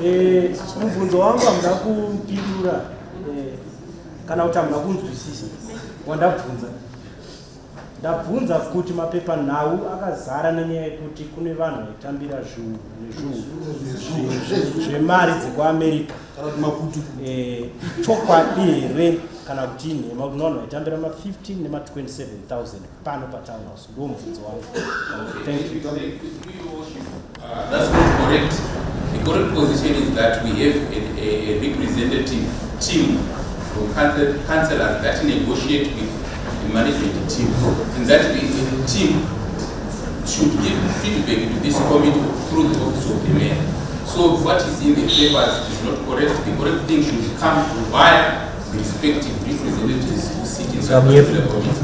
Mubvunzo wangu hamuna kupindura kana kuti hamuna kunzwisisa wandabvunza. Ndabvunza kuti mapepa nhau akazara nenyaya yekuti kune vanhu vaitambira zvemari dzekuAmerica. Chokwadi here kana kuti inhema kuti vanhu vaitambira ma15 nema27,000 pano patown house. Ndo mubvunzo wangu. Thank you. That's not correct. The correct position is that we have a representative team from councillors that negotiate with the management team, and that the team should give feedback to this committee through the office of the mayor. So what is in the papers is not correct. The correct thing should come via the respective representatives who sit in that particular committee.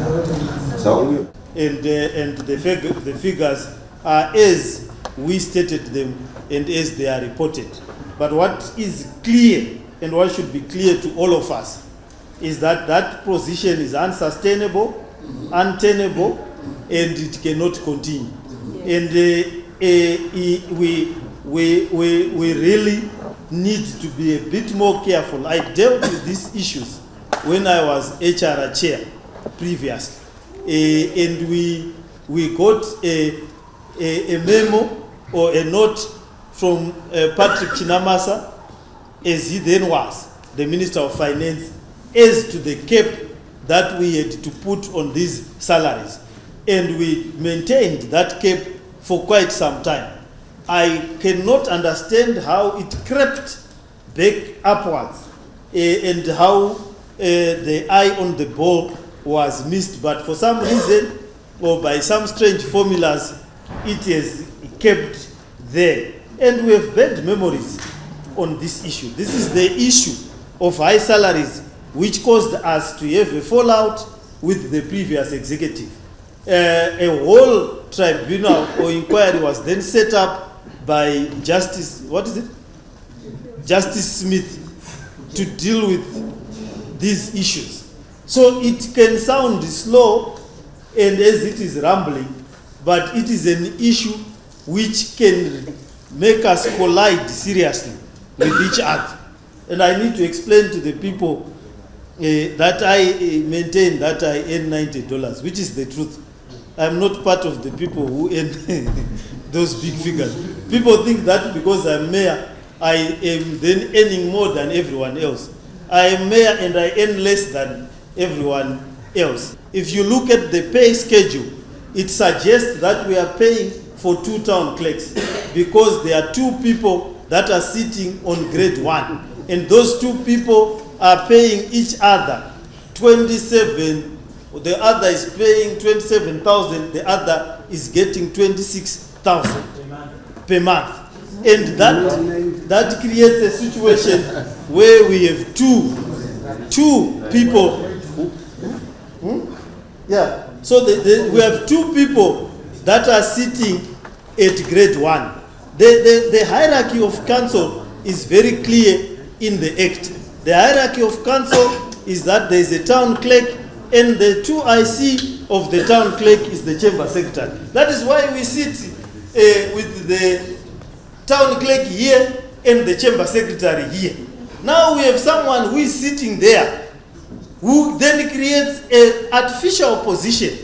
And the figures are as we stated them and as they are reported. But what is clear and what should be clear to all of us is that that position is unsustainable, untenable, and it cannot continue. And we really need to be a bit more careful. I dealt with these issues when I was HR chair previously, and we got a memo or a note from Patrick Chinamasa, as he then was the Minister of Finance, as to the cap that we had to put on these salaries. And we maintained that cap for quite some time. I cannot understand how it crept back upwards and how the eye on the ball was missed. But for some reason, or by some strange formulas, it has kept there. And we have bad memories on this issue. This is the issue of high salaries which caused us to have a fallout with the previous executive. A whole tribunal or inquiry was then set up by Justice Smith to deal with these issues. So it can sound slow and as it is rambling, but it is an issue which can make us collide seriously with each other. And I need to explain to the people that I maintain that I earn $90, which is the truth. I'm not part of the people who earn those big figures. People think that because I'm mayor, I am then earning more than everyone else. I am mayor and I earn less than everyone else. If you look at the pay schedule, it suggests that we are paying for 2 town clerks because there are 2 people that are sitting on grade 1. And those 2 people are paying each other 27. The other is paying 27,000. The other is getting 26,000 per month. And that creates a situation where we have two people. Yeah. So we have 2 people that are sitting at grade 1. The hierarchy of council is very clear in the Act. The hierarchy of council is that there is a town clerk and the 2 IC of the town clerk is the chamber secretary. That is why we sit with the town clerk here and the chamber secretary here. Now we have someone who is sitting there who then creates an artificial position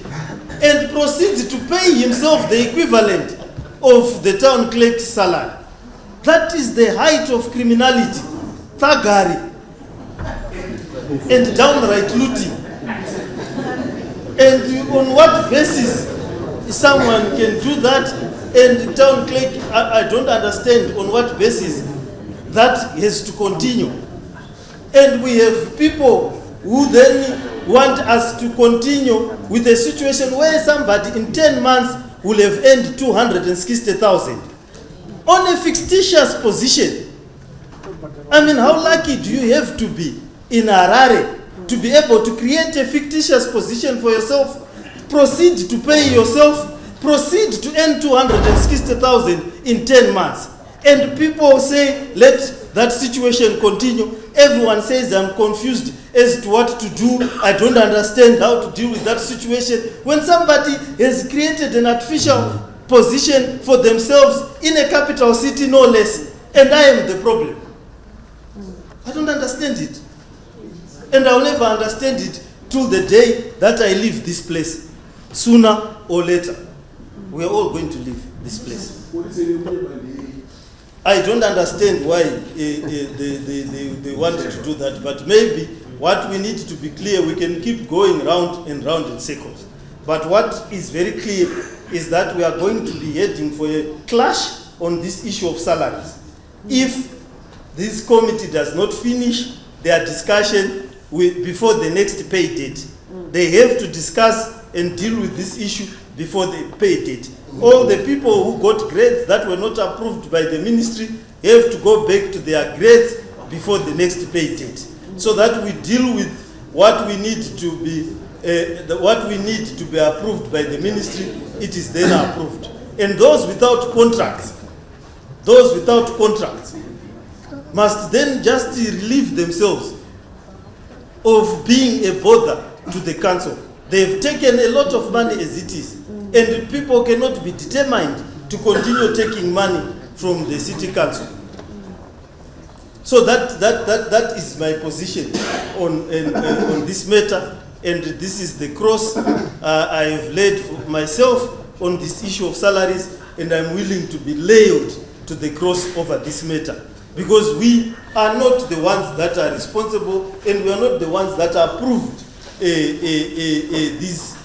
and proceeds to pay himself the equivalent of the town clerk's salary. That is the height of criminality, thuggery, and downright looting. And on what basis someone can do that? And the town clerk, I don't understand on what basis that has to continue. And we have people who then want us to continue with a situation where somebody in 10 months will have earned 260,000 on a fictitious position. I mean, how lucky do you have to be in Harare to be able to create a fictitious position for yourself, proceed to pay yourself, proceed to earn 260,000 in 10 months. And people say, let that situation continue. Everyone says, I'm confused as to what to do. I don't understand how to deal with that situation. When somebody has created an artificial position for themselves in a capital city, no less, And I am the problem. I don't understand it. And I'll never understand it till the day that I leave this place. Sooner or later, we are all going to leave this place. I don't understand why they wanted to do that, but maybe what we need to be clear, we can keep going round and round in circles. But what is very clear is that we are going to be heading for a clash on this issue of salaries. If this committee does not finish their discussion before the next pay date, they have to discuss and deal with this issue before the pay date. All the people who got grades that were not approved by the ministry have to go back to their grades before the next pay date, so that we deal with what we need to be approved by the ministry. It is then approved. And those without contracts must then just relieve themselves of being a bother to the council. They've taken a lot of money as it is, and people cannot be determined to continue taking money from the city council. So that is my position on this matter, and this is the cross I have laid for myself on this issue of salaries, and I'm willing to be nailed to the cross over this matter, because we are not the ones that are responsible, and we are not the ones that approved this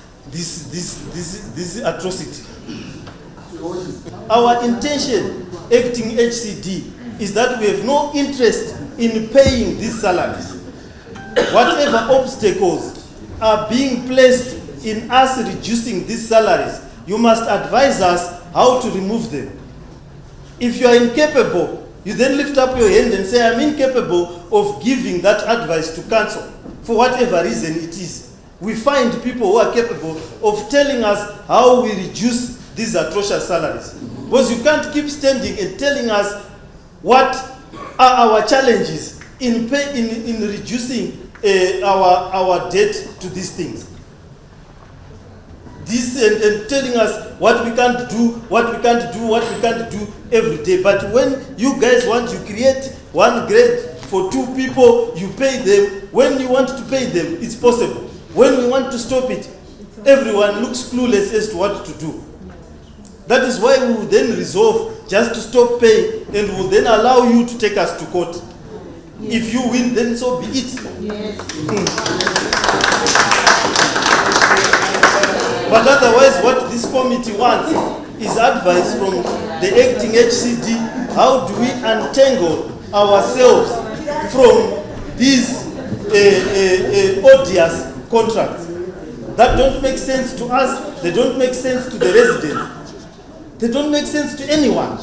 atrocity. Our intention, acting HCD, is that we have no interest in paying these salaries. Whatever obstacles are being placed in us reducing these salaries, you must advise us how to remove them. If you are incapable, you then lift up your hand and say, I'm incapable of giving that advice to council, for whatever reason it is. We find people who are capable of telling us how we reduce these atrocious salaries. Because you can't keep standing and telling us what are our challenges in reducing our debt to these things. And telling us what we can't do every day. But when you guys want to create one grade for 2 people, you pay them. When you want to pay them, it's possible. When we want to stop it, everyone looks clueless as to what to do. That is why we will then resolve just to stop paying, and will then allow you to take us to court. Yes. If you win, then so be it. Yes. But otherwise, what this committee wants is advice from the acting HCD. How do we untangle ourselves from these odious contracts that don't make sense to us, they don't make sense to the residents, they don't make sense to anyone.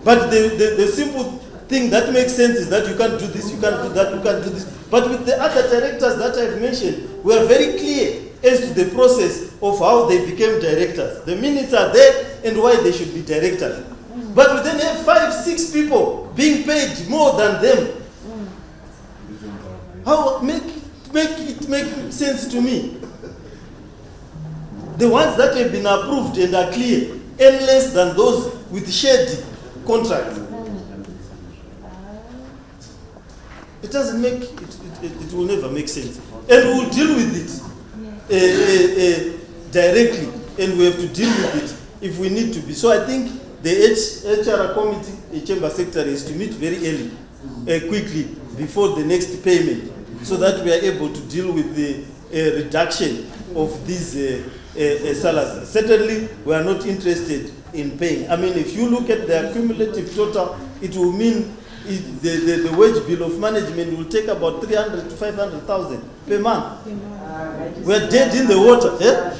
But the simple thing that makes sense is that you can't do this, you can't do that, you can't do this. But with the other directors that I've mentioned, we are very clear as to the process of how they became directors. The minutes are there and why they should be directors. But we then have 5, 6 people being paid more than them. How make it make sense to me? The ones that have been approved and are clear, and less than those with shady contracts. It doesn't make it will never make sense, and we will deal with it directly, and we have to deal with it if we need to be. So I think the HR committee, the chamber secretary, is to meet very early, quickly before the next payment, so that we are able to deal with the reduction of these salaries. Certainly, we are not interested in paying. I mean, if you look at the cumulative total, it will mean the wage bill of management will take about 300 to 500,000 per month. We are dead in the water. Eh?